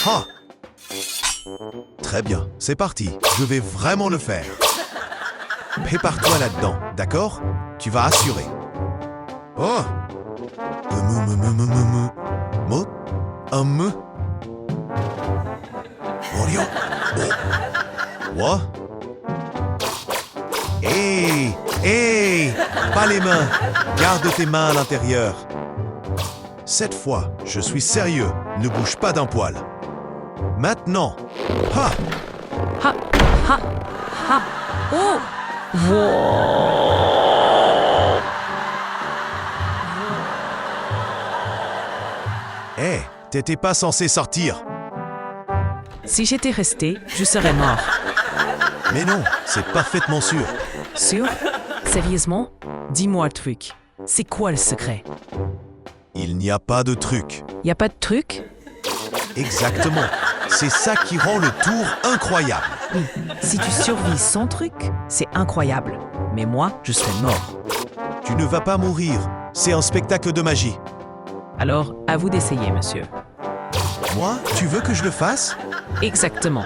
Ah! Très bien, c'est parti. Je vais vraiment le faire. Prépare-toi là-dedans, d'accord? Tu vas assurer. Oh! Un me. Morio. What? Hé! Hé! Pas les mains! Garde tes mains à l'intérieur. Cette fois, je suis sérieux. Ne bouge pas d'un poil. Maintenant. Ha! Ha, ha, ha. Oh! Hé, t'étais pas censé sortir. Si j'étais resté, je serais mort. Mais non, c'est parfaitement sûr. Sûr? Sérieusement? Dis-moi le truc. C'est quoi le secret? Il n'y a pas de truc. Y a pas de truc? Exactement. C'est ça qui rend le tour incroyable. Oui. Si tu survis sans truc, c'est incroyable. Mais moi, je serais mort. Tu ne vas pas mourir. C'est un spectacle de magie. Alors, à vous d'essayer, monsieur. Moi, tu veux que je le fasse? Exactement.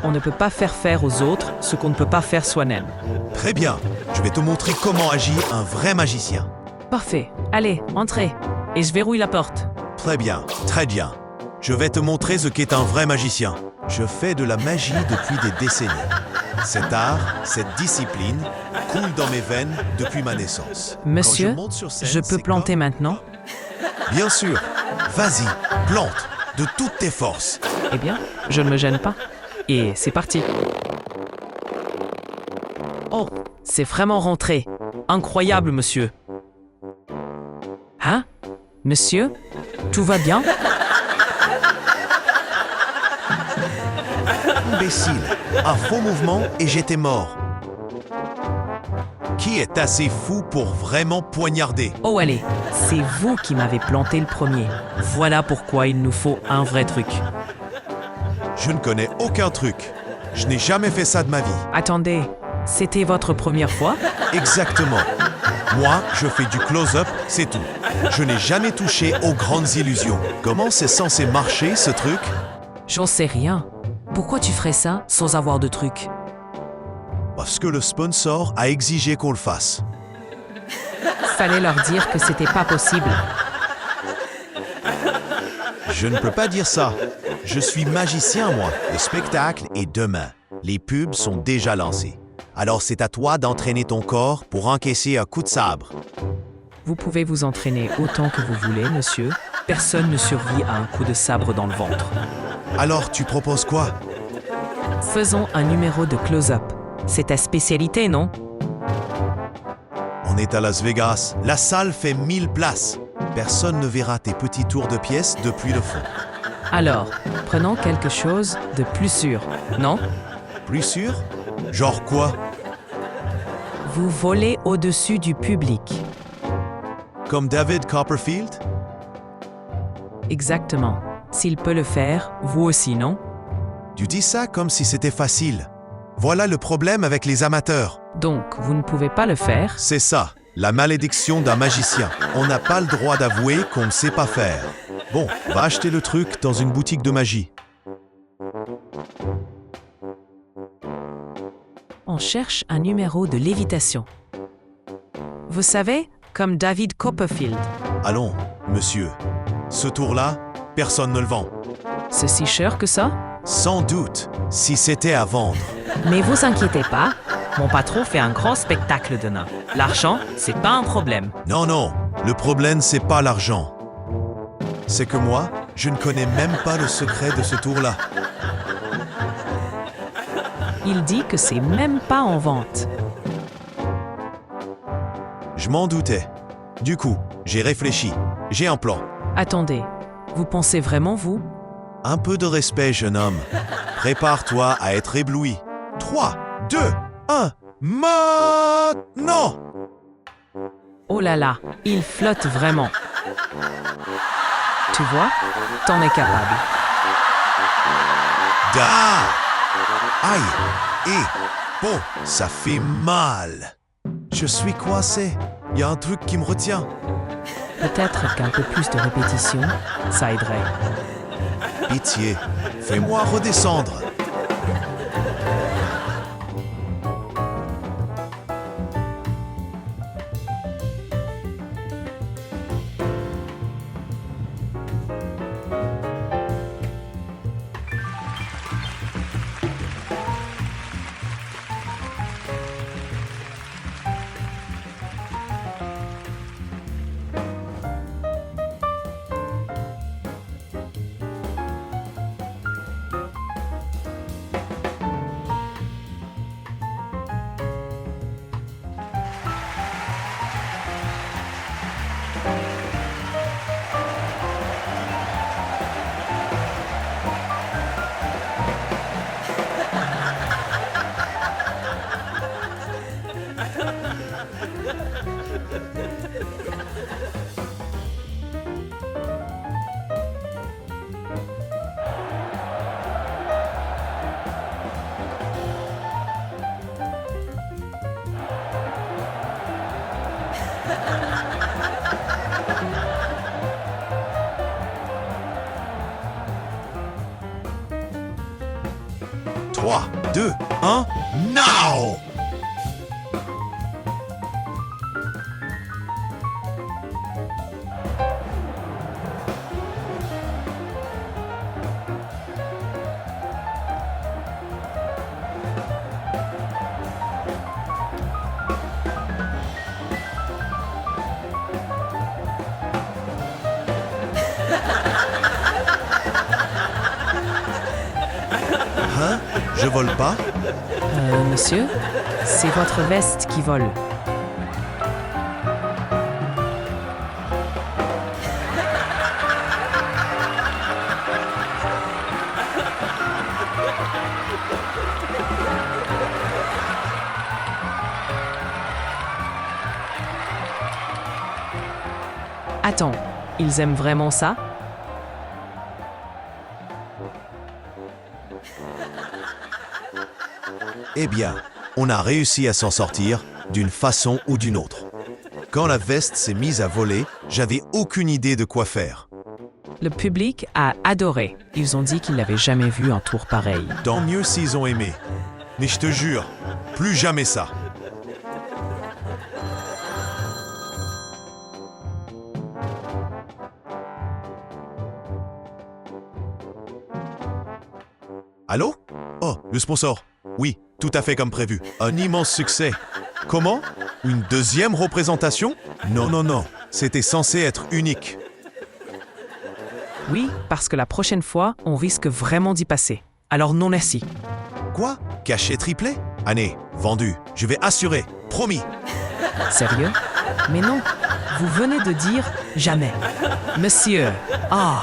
On ne peut pas faire aux autres ce qu'on ne peut pas faire soi-même. Très bien. Je vais te montrer comment agit un vrai magicien. Parfait. Allez, entrez. Et je verrouille la porte. Très bien, très bien. Je vais te montrer ce qu'est un vrai magicien. Je fais de la magie depuis des décennies. Cet art, cette discipline, coule dans mes veines depuis ma naissance. Monsieur, Quand je monte sur scène, je peux c'est planter maintenant? Bien sûr. Vas-y, plante, de toutes tes forces. Eh bien, je ne me gêne pas. Et c'est parti. Oh, c'est vraiment rentré. Incroyable, monsieur. Hein? Monsieur? Tout va bien? Imbécile, un faux mouvement et j'étais mort. Qui est assez fou pour vraiment poignarder? Oh allez, c'est vous qui m'avez planté le premier. Voilà pourquoi il nous faut un vrai truc. Je ne connais aucun truc. Je n'ai jamais fait ça de ma vie. Attendez, c'était votre première fois? Exactement. Moi, je fais du close-up, c'est tout. Je n'ai jamais touché aux grandes illusions. Comment c'est censé marcher, ce truc? J'en sais rien. Pourquoi tu ferais ça sans avoir de truc? Parce que le sponsor a exigé qu'on le fasse. Fallait leur dire que c'était pas possible. Je ne peux pas dire ça. Je suis magicien, moi. Le spectacle est demain. Les pubs sont déjà lancés. Alors c'est à toi d'entraîner ton corps pour encaisser un coup de sabre. Vous pouvez vous entraîner autant que vous voulez, monsieur. Personne ne survit à un coup de sabre dans le ventre. Alors tu proposes quoi? Faisons un numéro de close-up. C'est ta spécialité, non? On est à Las Vegas. La salle fait 1000 places. Personne ne verra tes petits tours de pièces depuis le fond. Alors, prenons quelque chose de plus sûr, non? Plus sûr? Genre quoi? Vous volez au-dessus du public. Comme David Copperfield? Exactement. S'il peut le faire, vous aussi, non? Tu dis ça comme si c'était facile. Voilà le problème avec les amateurs. Donc, vous ne pouvez pas le faire? C'est ça, la malédiction d'un magicien. On n'a pas le droit d'avouer qu'on ne sait pas faire. Bon, va acheter le truc dans une boutique de magie. On cherche un numéro de lévitation. Vous savez, comme David Copperfield. Allons, monsieur. Ce tour-là, personne ne le vend. C'est si cher que ça? Sans doute, si c'était à vendre. Mais vous inquiétez pas, mon patron fait un grand spectacle demain. L'argent, c'est pas un problème. Non, non, le problème, c'est pas l'argent. C'est que moi, je ne connais même pas le secret de ce tour-là. Il dit que c'est même pas en vente. Je m'en doutais. Du coup, j'ai réfléchi. J'ai un plan. Attendez, vous pensez vraiment, vous? Un peu de respect, jeune homme. Prépare-toi à être ébloui. 3, 2, 1, maintenant! Oh là là, il flotte vraiment. Tu vois, t'en es capable. Da! Aïe! Et bon, ça fait mal. Je suis coincé. Il y a un truc qui me retient. Peut-être qu'un peu plus de répétition, ça aiderait. Pitié, fais-moi redescendre. Trois, deux, un, now! Hein? Je vole pas? Monsieur, c'est votre veste qui vole. Attends, ils aiment vraiment ça? Eh bien, on a réussi à s'en sortir d'une façon ou d'une autre. Quand la veste s'est mise à voler, j'avais aucune idée de quoi faire. Le public a adoré. Ils ont dit qu'ils n'avaient jamais vu un tour pareil. Tant mieux s'ils ont aimé. Mais je te jure, plus jamais ça. Allô? Oh, le sponsor. Oui, tout à fait comme prévu. Un immense succès. Comment? Une deuxième représentation? Non, non, non. C'était censé être unique. Oui, parce que la prochaine fois, on risque vraiment d'y passer. Alors non merci. Quoi? Cachet triplé? Année, vendu. Je vais assurer. Promis. Sérieux? Mais non, vous venez de dire jamais. Monsieur, ah!